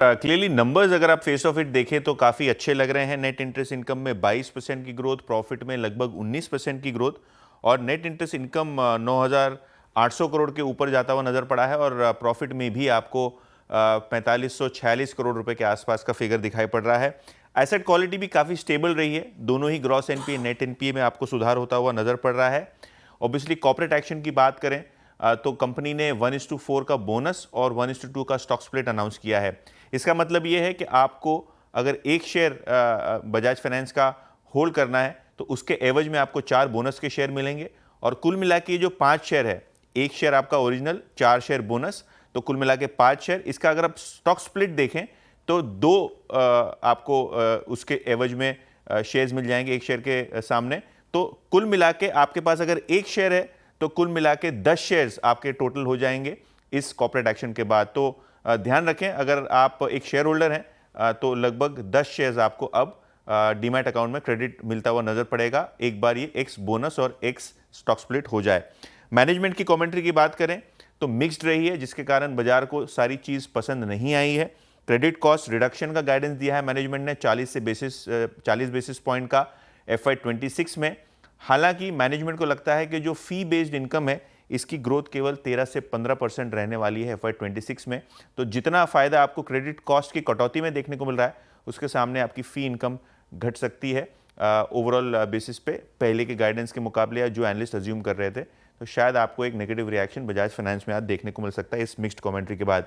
Clearly numbers अगर आप face of it देखें तो काफ़ी अच्छे लग रहे हैं। नेट इंटरेस्ट इनकम में 22% की ग्रोथ, प्रॉफिट में लगभग 19% की ग्रोथ, और नेट इंटरेस्ट इनकम 9,800 करोड़ के ऊपर जाता हुआ नजर पड़ा है, और प्रॉफिट में भी आपको 4,546 करोड़ रुपए के आसपास का फिगर दिखाई पड़ रहा है। एसेट क्वालिटी भी काफ़ी स्टेबल रही है, दोनों ही ग्रॉस एनपीए नेट एनपीए में आपको सुधार होता हुआ नजर पड़ रहा है। ऑब्वियसली कॉर्पोरेट एक्शन की बात करें तो कंपनी ने 1:4 का बोनस और 1:2 का स्टॉक स्प्लिट अनाउंस किया है। इसका मतलब ये है कि आपको अगर एक शेयर बजाज फाइनेंस का होल्ड करना है तो उसके एवज में आपको 4 बोनस के शेयर मिलेंगे, और कुल मिला के जो 5 शेयर है, एक शेयर आपका ओरिजिनल, 4 शेयर बोनस, तो कुल मिला के 5 शेयर। इसका अगर आप स्टॉक स्प्लिट देखें तो 2 आपको उसके एवज में शेयर्स मिल जाएंगे एक शेयर के सामने। तो कुल मिला के आपके पास अगर एक शेयर है तो कुल मिला के 10 शेयर्स आपके टोटल हो जाएंगे इस कॉर्पोरेट एक्शन के बाद। तो ध्यान रखें, अगर आप एक शेयर होल्डर हैं तो लगभग 10 शेयर्स आपको अब डीमैट अकाउंट में क्रेडिट मिलता हुआ नजर पड़ेगा, एक बार ये एक्स बोनस और एक्स स्टॉक स्प्लिट हो जाए। मैनेजमेंट की कमेंट्री की बात करें तो मिक्स्ड रही है, जिसके कारण बाजार को सारी चीज पसंद नहीं आई है। क्रेडिट कॉस्ट रिडक्शन का गाइडेंस दिया है मैनेजमेंट ने 40 बेसिस पॉइंट का FY26 में। हालांकि मैनेजमेंट को लगता है कि जो फी बेस्ड इनकम है इसकी ग्रोथ केवल 13 से 15% रहने वाली है FY26 में। तो जितना फायदा आपको क्रेडिट कॉस्ट की कटौती में देखने को मिल रहा है, उसके सामने आपकी फी इनकम घट सकती है ओवरऑल बेसिस पे पहले के गाइडेंस के मुकाबले, या जो एनालिस्ट अज्यूम कर रहे थे। तो शायद आपको एक नेगेटिव रिएक्शन बजाज फाइनेंस में आज देखने को मिल सकता है इस मिक्स्ड कमेंट्री के बाद।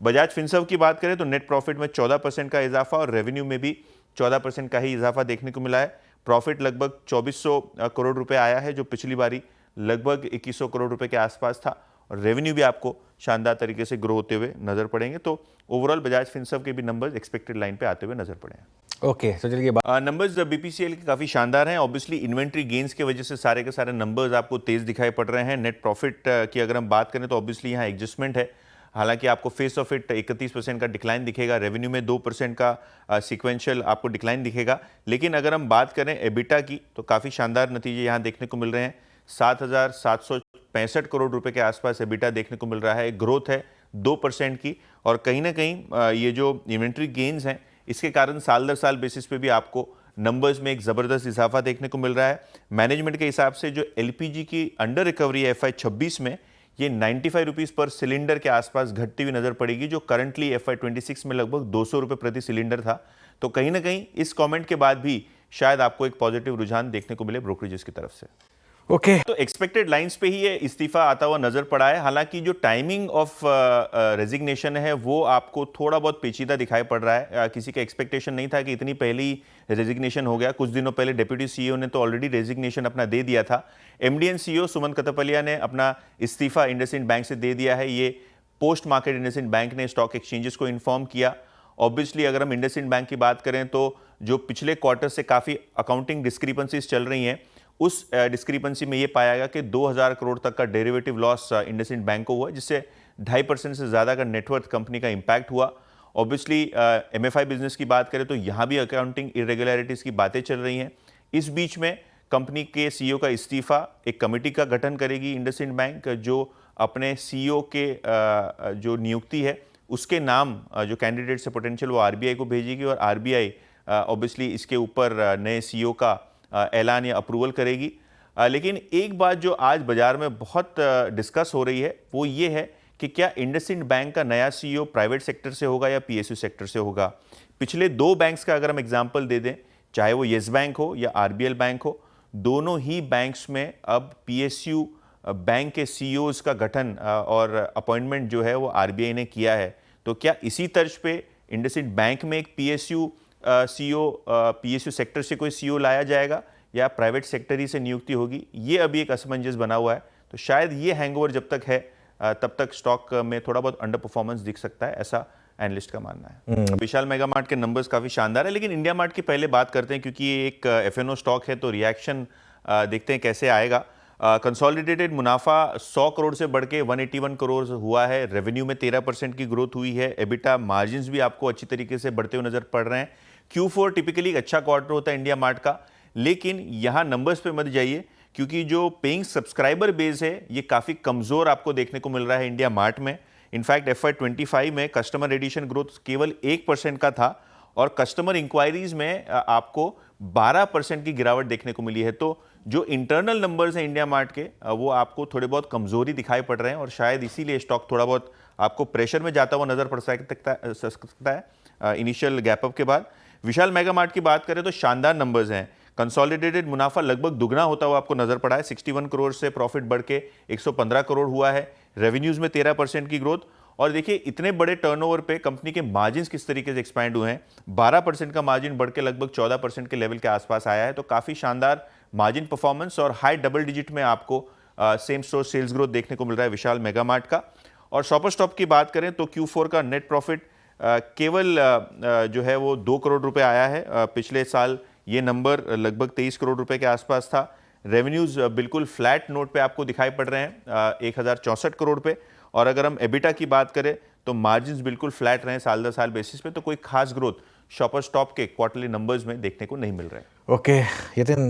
बजाज फिनसर्व की बात करें तो नेट प्रॉफिट में 14% का इजाफा और रेवेन्यू में भी 14% का ही इजाफा देखने को मिला है। प्रॉफिट लगभग 2400 करोड़ रुपए आया है, जो पिछली बारी लगभग 2100 करोड़ रुपए के आसपास था, और रेवेन्यू भी आपको शानदार तरीके से ग्रो होते हुए नजर पड़ेंगे। तो ओवरऑल बजाज फिनसर्व के भी नंबर्स एक्सपेक्टेड लाइन पे आते हुए नजर पड़े हैं। ओके, तो चलिए नंबर्स बीपीसीएल के काफी शानदार हैं। ऑब्वियसली इन्वेंट्री गेन्स की वजह से सारे के सारे नंबर्स आपको तेज दिखाई पड़ रहे हैं। नेट प्रॉफिट की अगर हम बात करें तो ऑब्वियसली यहाँ एडजस्टमेंट है, हालांकि आपको फेस ऑफ इट 31% का डिक्लाइन दिखेगा, रेवेन्यू में 2% का सीक्वेंशियल आपको डिक्लाइन दिखेगा। लेकिन अगर हम बात करें एबिटा की तो काफ़ी शानदार नतीजे यहाँ देखने को मिल रहे हैं। 7,765 करोड़ रुपए के आसपास एबिटा देखने को मिल रहा है, ग्रोथ है 2% की, और कहीं ना कहीं ये जो इन्वेंट्री गेन्स हैं इसके कारण साल दर साल बेसिस पे भी आपको नंबर्स में एक ज़बरदस्त इजाफा देखने को मिल रहा है। मैनेजमेंट के हिसाब से जो एलपीजी की अंडर रिकवरी है FY26 में, ये 95 रुपीज पर सिलेंडर के आसपास घटती हुई नजर पड़ेगी, जो करंटली FY26 में लगभग 200 रुपए प्रति सिलेंडर था। तो कहीं ना कहीं इस कमेंट के बाद भी शायद आपको एक पॉजिटिव रुझान देखने को मिले ब्रोकरेजेस की तरफ से। ओके, तो एक्सपेक्टेड लाइंस पे ही ये इस्तीफा आता हुआ नजर पड़ा है। हालांकि जो टाइमिंग ऑफ रेजिग्नेशन है वो आपको थोड़ा बहुत पेचीदा दिखाई पड़ रहा है। किसी का एक्सपेक्टेशन नहीं था कि इतनी पहले ही रेजिग्नेशन हो गया। कुछ दिनों पहले डिप्टी सीईओ ने तो ऑलरेडी रेजिग्नेशन अपना दे दिया था। एमडी एंड सीईओ सुमन कथपलिया ने अपना इस्तीफा इंडसइंड बैंक से दे दिया है। ये पोस्ट मार्केट इंडसइंड बैंक ने स्टॉक एक्सचेंजेस को इन्फॉर्म किया। ऑब्वियसली अगर हम इंडसइंड बैंक की बात करें तो जो पिछले क्वार्टर से काफ़ी अकाउंटिंग डिस्क्रिपेंसीज चल रही हैं, उस डिस्क्रिपेंसी में ये पाया गया कि 2000 करोड़ तक का डेरिवेटिव लॉस इंडसइंड बैंक को हुआ, जिससे 2.5% से ज़्यादा का नेटवर्थ कंपनी का इंपैक्ट हुआ। ऑब्वियसली एमएफआई बिजनेस की बात करें तो यहाँ भी अकाउंटिंग इरेगुलरिटीज़ की बातें चल रही हैं। इस बीच में कंपनी के सीईओ का इस्तीफा, एक कमेटी का गठन करेगी इंडसइंड बैंक, जो अपने सीईओ के जो नियुक्ति है उसके नाम जो कैंडिडेट से पोटेंशियल वो आरबीआई को भेजेगी, और आरबीआई ऑब्वियसली इसके ऊपर नए सीईओ का ऐलान या अप्रूवल करेगी। लेकिन एक बात जो आज बाजार में बहुत डिस्कस हो रही है वो ये है कि क्या इंडसइंड बैंक का नया सीईओ प्राइवेट सेक्टर से होगा या पीएसयू सेक्टर से होगा। पिछले 2 बैंक्स का अगर हम एग्जांपल दे दें, चाहे वो येस बैंक हो या आरबीएल बैंक हो, दोनों ही बैंक्स में अब पीएसयू बैंक के सीईओज का गठन और अपॉइंटमेंट जो है वो आरबीआई ने किया है। तो क्या इसी तर्ज पे इंडसइंड बैंक में एक पीएसयू सीईओ, पीएसयू सेक्टर से कोई सीईओ लाया जाएगा या प्राइवेट सेक्टर ही से नियुक्ति होगी, ये अभी एक असमंजस बना हुआ है। तो शायद ये हैंगओवर जब तक है तब तक स्टॉक में थोड़ा बहुत अंडर परफॉर्मेंस दिख सकता है, ऐसा एनालिस्ट का मानना है। विशाल मेगा मार्ट के नंबर्स काफी शानदार है, लेकिन इंडिया मार्ट की पहले बात करते हैं क्योंकि ये एक एफएनओ स्टॉक है, तो रिएक्शन देखते हैं कैसे आएगा। कंसोलिडेटेड मुनाफा 100 करोड़ से बढ़ के 181 करोड़ हुआ है। रेवेन्यू में 13% की ग्रोथ हुई है। एबिटा मार्जिन्स भी आपको अच्छी तरीके से बढ़ते हुए नजर पड़ रहे हैं। Q4 टिपिकली एक अच्छा क्वार्टर होता है इंडिया मार्ट का, लेकिन यहाँ नंबर्स पे मत जाइए क्योंकि जो पेइंग सब्सक्राइबर बेस है ये काफ़ी कमज़ोर आपको देखने को मिल रहा है इंडिया मार्ट में। इनफैक्ट FY25 में कस्टमर एडिशन ग्रोथ केवल 1% का था और कस्टमर इंक्वायरीज में आपको 12% की गिरावट देखने को मिली है। तो जो इंटरनल नंबर्स हैं इंडिया मार्ट के वो आपको थोड़े बहुत कमजोरी दिखाई पड़ रहे हैं और शायद इसीलिए स्टॉक थोड़ा बहुत आपको प्रेशर में जाता हुआ नजर पड़ सकता है इनिशियल गैप अप के बाद। विशाल मेगा मार्ट की बात करें तो शानदार नंबर्स हैं। कंसोलिडेटेड मुनाफा लगभग दुगना होता हुआ आपको नजर पड़ा है। 61 करोड़ से प्रॉफिट बढ़ के 115 करोड़ हुआ है। रेवेन्यूज में 13% की ग्रोथ। और देखिए इतने बड़े टर्नओवर पे कंपनी के मार्जिन्स किस तरीके से एक्सपैंड हुए हैं। 12% का मार्जिन बढ़ के लगभग 14% के लेवल के आसपास आया है। तो काफी शानदार मार्जिन परफॉर्मेंस और हाई डबल डिजिट में आपको सेम स्टोर सेल्स ग्रोथ देखने को मिल रहा है विशाल मेगा मार्ट का। और शॉपर स्टॉप की बात करें तो Q4 का नेट प्रॉफिट केवल जो है वो 2 करोड़ रुपए आया है। पिछले साल ये नंबर लगभग 23 करोड़ रुपए के आसपास था। रेवेन्यूज बिल्कुल फ्लैट नोट पे आपको दिखाई पड़ रहे हैं 1064 करोड़ पे। और अगर हम एबिटा की बात करें तो मार्जिन्स बिल्कुल फ्लैट रहे साल दर साल बेसिस पे। तो कोई खास ग्रोथ शॉपर स्टॉप के क्वार्टरली नंबर्स में देखने को नहीं मिल रहा है। ओके, यतिन